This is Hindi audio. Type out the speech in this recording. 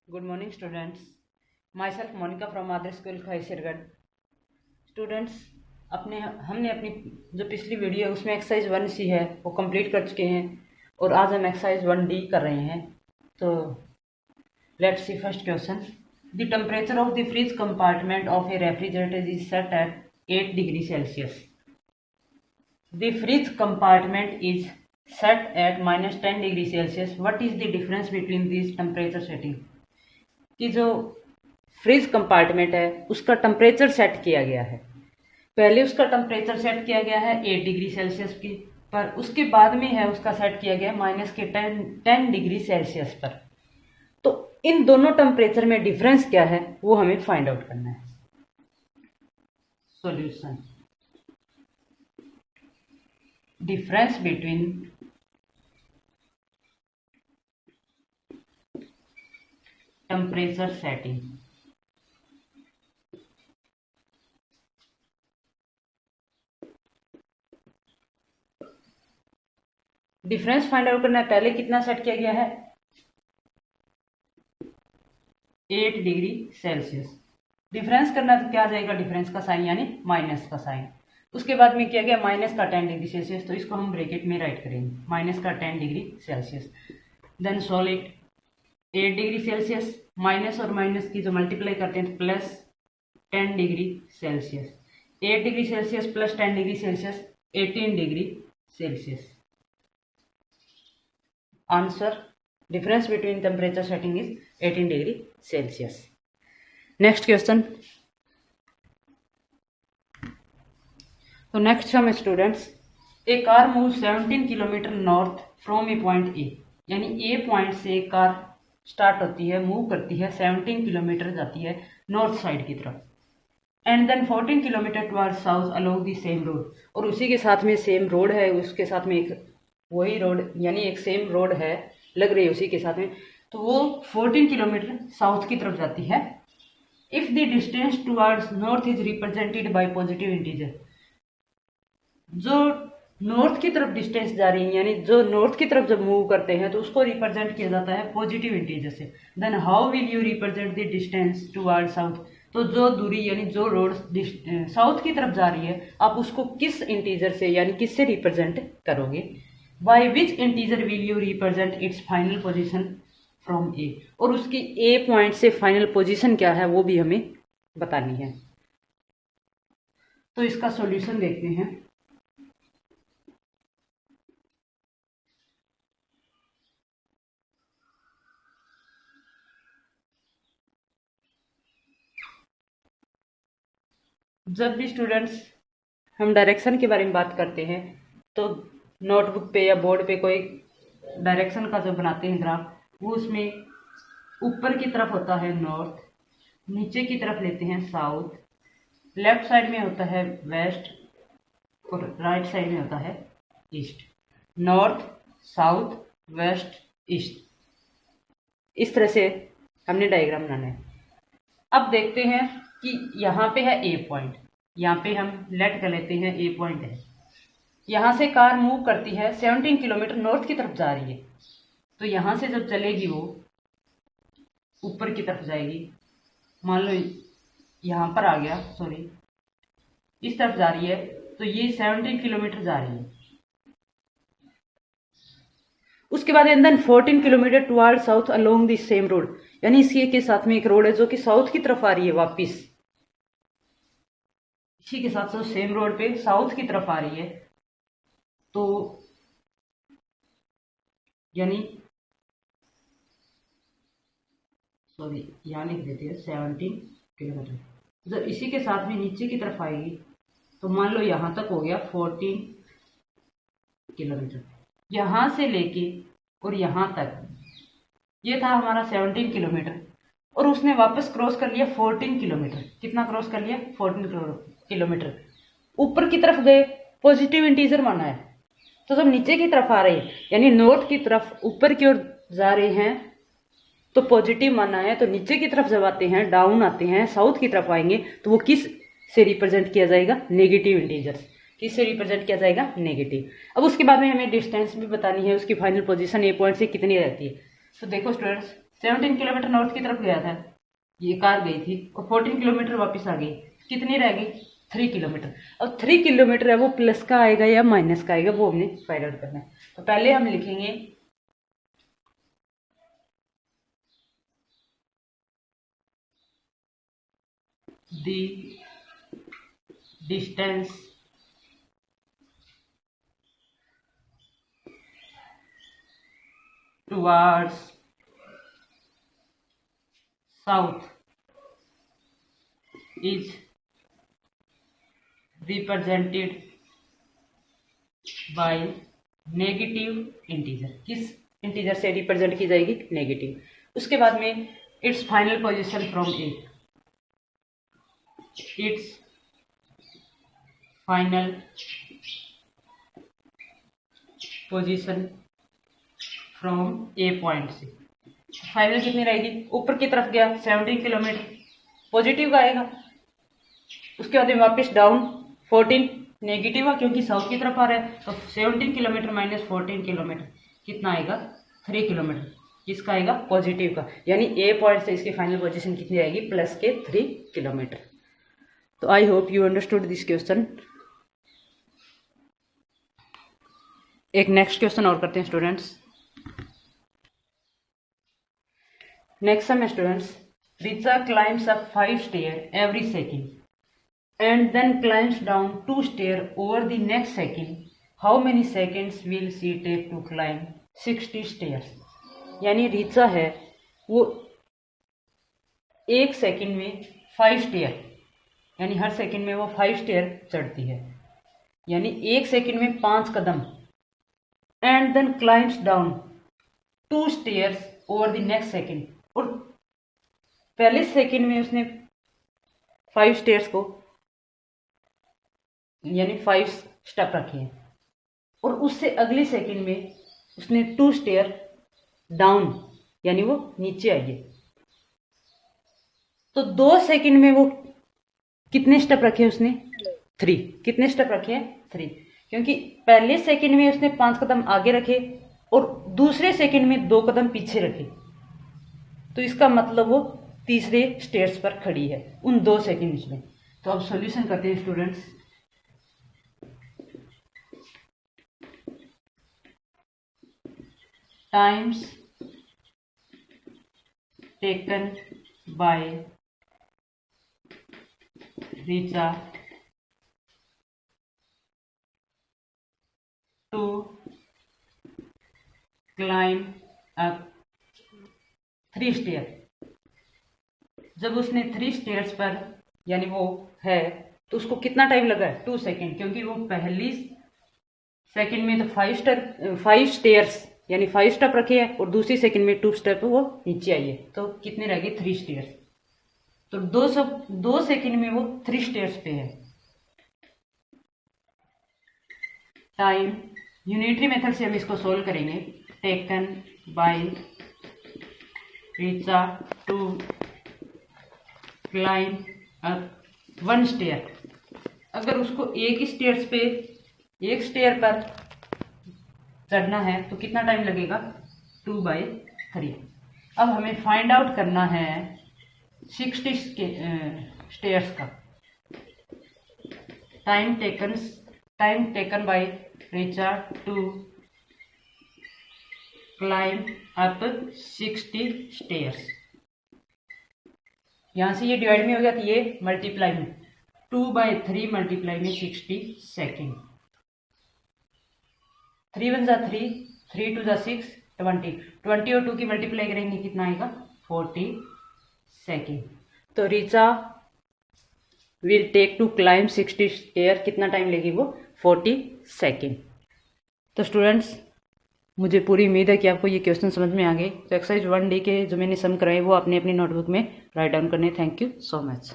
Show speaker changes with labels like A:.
A: Good morning, students. Myself Monica from Mother School Khaisargarh. Students हमने अपनी जो पिछली वीडियो है उसमें एक्सरसाइज 1C है वो कंप्लीट कर चुके हैं और आज हम एक्सरसाइज 1D कर रहे हैं. तो let's see first question. The temperature of the fridge compartment of a refrigerator is set at 8 degree Celsius. The fridge compartment is set at -10 degree Celsius. What is the difference between these temperature setting? कि जो फ्रिज कंपार्टमेंट है उसका टेम्परेचर सेट किया गया है. पहले उसका टेम्परेचर सेट किया गया है 8 डिग्री सेल्सियस की पर उसके बाद में है उसका सेट किया गया -10 डिग्री सेल्सियस पर. तो इन दोनों टेम्परेचर में डिफरेंस क्या है वो हमें फाइंड आउट करना है. Solution. Difference between temperature setting. Difference find out करना है. पहले कितना सेट किया गया है 8 डिग्री सेल्सियस. डिफरेंस करना है तो क्या आ जाएगा डिफरेंस का साइन यानी माइनस का साइन. उसके बाद में किया गया -10 डिग्री सेल्सियस तो इसको हम ब्रैकेट में राइट करेंगे -10 degree Celsius. Then solve it. 8 degree Celsius minus और माइनस की जो मल्टीप्लाई करते हैं +10 degree Celsius. 8 degree Celsius + 10 degree Celsius 18 degree Celsius. Answer difference between temperature setting is 18 degree Celsius. Next question. तो नेक्स्ट हम students a car move 17 kilometre north from a point A. यानी ए पॉइंट से कार स्टार्ट होती है मूव करती है 17 किलोमीटर जाती है नॉर्थ साइड की तरफ. And then 14 kilometre towards south along the same road. और उसी के साथ में सेम रोड है उसके साथ में एक वही रोड यानी एक सेम रोड है लग रही है उसी के साथ में. तो वो 14 किलोमीटर साउथ की तरफ जाती है. If the distance towards north is represented by positive integer. जो नॉर्थ की तरफ डिस्टेंस जा रही है यानी जो नॉर्थ की तरफ जब मूव करते हैं तो उसको रिप्रेजेंट किया जाता है पॉजिटिव इंटीजर से. Then how will you represent the distance toward south. तो जो दूरी यानी जो रोड साउथ की तरफ जा रही है आप उसको किस इंटीजर से यानी किससे रिप्रेजेंट करोगे. By which integer will you represent its final position from A. और उसकी ए पॉइंट से फाइनल पोजीशन क्या है वो भी हमें बतानी है. तो इसका सॉल्यूशन देखते हैं. जब भी स्टूडेंट्स हम डायरेक्शन के बारे में बात करते हैं तो नोटबुक पे या बोर्ड पे कोई डायरेक्शन का जो बनाते हैं ग्राफ वो उसमें ऊपर की तरफ होता है नॉर्थ, नीचे की तरफ लेते हैं साउथ, लेफ्ट साइड में होता है वेस्ट और राइट साइड में होता है east. North south west east इस तरह से हमने डायग्राम बनाना है. अब देखते हैं कि यहाँ पे है ए पॉइंट. यहाँ पे हम लेट कर लेते हैं ए पॉइंट है. यहाँ से कार मूव करती है 17 किलोमीटर नॉर्थ की तरफ जा रही है. तो यहाँ से जब चलेगी वो ऊपर की तरफ जाएगी. मान लो यहाँ पर आ गया सॉरी इस तरफ जा रही है तो ये 17 किलोमीटर जा रही है. उसके बाद and then 14 kilometre toward south along this same road. यानी इसी के साथ में एक रोड है जो कि साउथ की तरफ आ रही है वापिस. इसी के साथ साथ सेम रोड पे साउथ की तरफ आ रही है. तो यानी सॉरी यहाँ लिख देते हैं 17 किलोमीटर. जब इसी के साथ में नीचे की तरफ आएगी तो मान लो यहाँ तक हो गया 14 किलोमीटर. यहाँ से लेके और यहाँ तक ये था हमारा 17 किलोमीटर और उसने वापस क्रॉस कर लिया 14 किलोमीटर. कितना क्रॉस कर लिया 14 किलोमीटर. ऊपर की तरफ गए पॉजिटिव इंटीजर माना है. तो जब नीचे की तरफ आ रहे हैं यानी नॉर्थ की तरफ ऊपर की ओर जा रहे हैं तो पॉजिटिव माना है. तो नीचे की तरफ जब आते हैं डाउन आते हैं साउथ की तरफ आएंगे तो वो किस से रिप्रेजेंट किया जाएगा नेगेटिव इंटीजर. किससे रिप्रेजेंट किया जाएगा नेगेटिव. अब उसके बाद में हमें डिस्टेंस भी बतानी है उसकी फाइनल पोजीशन ए पॉइंट से कितनी रहती है. तो देखो स्टूडेंट्स 17 किलोमीटर नॉर्थ की तरफ गया था, ये कार गई थी और 14 किलोमीटर वापस आ गई, कितनी रह गई 3 किलोमीटर। अब 3 किलोमीटर है वो प्लस का आएगा या माइनस का आएगा वो हमने फाइंड आउट करना है। तो पहले हम लिखेंगे the distance towards south is represented by negative integer. किस इंटीजर से रिप्रेजेंट की जाएगी, नेगेटिव। उसके बाद में it's final position from A, it's final position from a point से। फाइनल कितनी रहेगी, ऊपर की तरफ गया 17 किलोमीटर, पॉजिटिव का आएगा। उसके बाद में वापस डाउन 14, नेगेटिव है क्योंकि साउथ की तरफ आ रहा है। तो 17 किलोमीटर माइनस 14 किलोमीटर कितना आएगा, 3 किलोमीटर। किसका आएगा, पॉजिटिव का। यानी ए पॉइंट से इसकी फाइनल पोजीशन कितनी आएगी, प्लस के 3 किलोमीटर। तो I hope you understood this question. एक नेक्स्ट क्वेश्चन और करते हैं students. Next some students, Richa climbs up 5 stair every second and then climbs down 2 stair over the next second. How many seconds will she take to climb 60 stairs? यानी रीचा है वो 1 सेकेंड में 5 स्टेयर, यानी हर सेकेंड में वो 5 स्टेयर चढ़ती है, यानी 1 सेकेंड में 5 कदम। And then climbs down 2 stairs over the next second, और पहले सेकेंड में उसने 5 स्टेयर्स को यानी 5 स्टेप रखे हैं, और उससे अगले सेकंड में उसने 2 स्टेयर डाउन यानी वो नीचे आई है। तो 2 सेकंड में वो कितने स्टेप रखे उसने, 3। कितने स्टेप रखे हैं, 3, क्योंकि पहले सेकंड में उसने 5 कदम आगे रखे और दूसरे सेकंड में 2 कदम पीछे रखे। तो इसका मतलब वो तीसरे स्टेयर्स पर खड़ी है उन 2 सेकंड्स में। तो अब सॉल्यूशन करते हैं students. Times taken by Richa to climb up 3 stair. जब उसने 3 स्टेयर्स पर यानी वो है तो उसको कितना टाइम लगा है, 2 सेकेंड, क्योंकि वो पहली सेकेंड में तो 5 स्टेयर्स यानी 5 स्टेप रखे हैं और दूसरी सेकंड में 2 स्टेप वो नीचे आई है। तो कितने रह गए, 3 स्टेयर्स। तो 2 सेकंड में वो 3 स्टेयर्स पे है। टाइम यूनिटरी मेथड से हम इसको सोल्व करेंगे। Taken by Richa to climb up 1 stair. अगर उसको एक स्टेयर पर चढ़ना है तो कितना टाइम लगेगा, 2/3। अब हमें फाइंड आउट करना है 60 स्टेयर्स का। Time taken by Richa to climb up 60 stairs. यहां से ये डिवाइड में हो गया तो ये मल्टीप्लाई में 2/3 मल्टीप्लाई में 60 सेकेंड। 3 1 जा 3, 3 2 जा 6, 20 और 2 की मल्टीप्लाई करेंगे कितना आएगा, 40 सेकेंड। तो Richa will take to climb 60 stair, कितना टाइम लेगी वो, 40 सेकेंड। तो स्टूडेंट्स मुझे पूरी उम्मीद है कि आपको ये क्वेश्चन समझ में आ गए। तो एक्सरसाइज 1D के जो मैंने सम कराए वो आपने अपनी नोटबुक में राइट डाउन करने। Thank you so much.